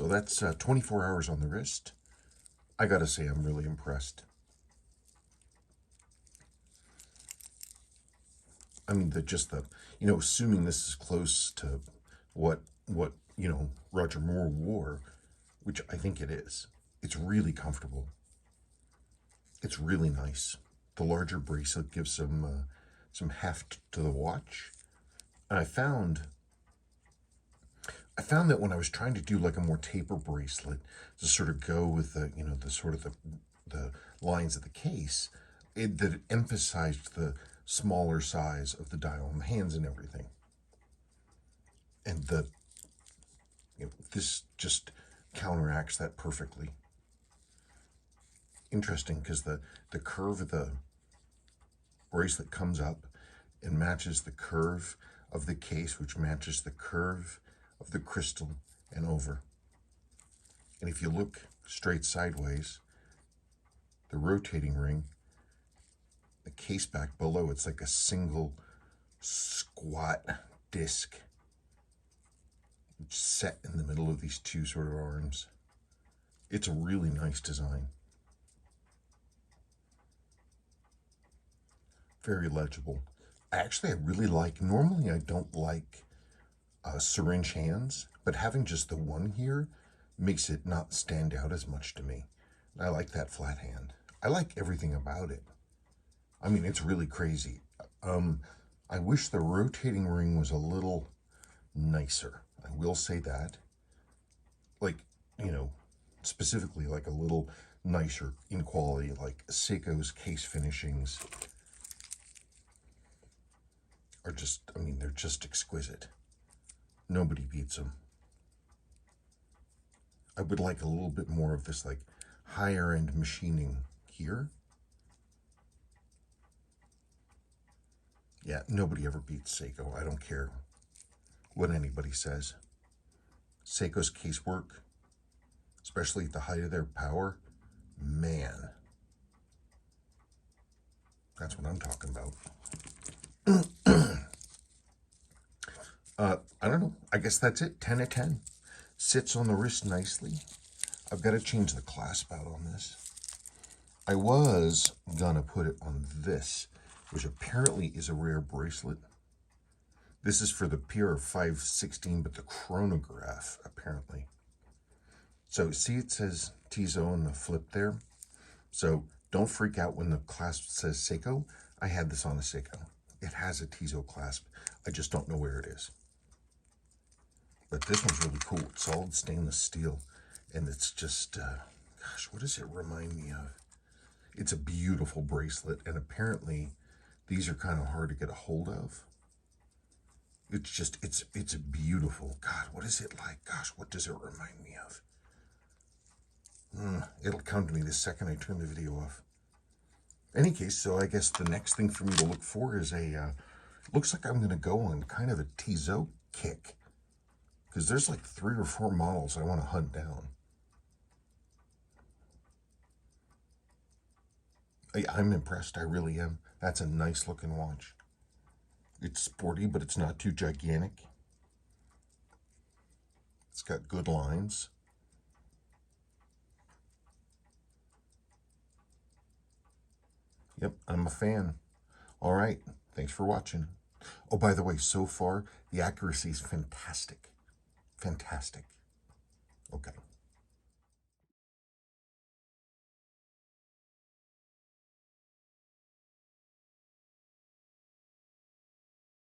So that's 24 hours on the wrist. I gotta say, I'm really impressed. I mean, assuming this is close to what Roger Moore wore, which I think it is. It's really comfortable. It's really nice. The larger bracelet gives some heft to the watch. And I found that when I was trying to do like a more taper bracelet to sort of go with the lines of the case, that it emphasized the smaller size of the dial on the hands and everything. And this just counteracts that perfectly. Interesting, because the curve of the bracelet comes up and matches the curve of the case, which matches the curve of the crystal and over. And if you look straight sideways, the rotating ring, the case back below, it's like a single squat disc set in the middle of these two sort of arms. It's a really nice design. Very legible. Actually, I really like, normally I don't like syringe hands, but having just the one here makes it not stand out as much to me. I like that flat hand. I like everything about it. I mean, it's really crazy. I wish the rotating ring was a little nicer. I will say that. Like, specifically like a little nicer in quality, like Seiko's case finishings are just, I mean, they're just exquisite. Nobody beats them. I would like a little bit more of this like higher end machining here. Yeah, nobody ever beats Seiko. I don't care what anybody says. Seiko's casework, especially at the height of their power, man, that's what I'm talking about. I don't know. I guess that's it. 10 of 10. Sits on the wrist nicely. I've got to change the clasp out on this. I was gonna put it on this, which apparently is a rare bracelet. This is for the PR 516, but the chronograph, apparently. So see, it says Tizo on the flip there. So don't freak out when the clasp says Seiko. I had this on a Seiko. It has a Tizo clasp. I just don't know where it is. But this one's really cool. It's solid stainless steel. And it's just, gosh, what does it remind me of? It's a beautiful bracelet. And apparently, these are kind of hard to get a hold of. It's just, it's beautiful. God, what is it like? Gosh, what does it remind me of? It'll come to me the second I turn the video off. Any case, so I guess the next thing for me to look for is looks like I'm going to go on kind of a Tizo kick. Because there's like 3 or 4 models I want to hunt down. I'm impressed, I really am. That's a nice looking watch. It's sporty, but it's not too gigantic. It's got good lines. Yep, I'm a fan. All right, thanks for watching. Oh, by the way, so far, the accuracy is fantastic. Fantastic. Okay.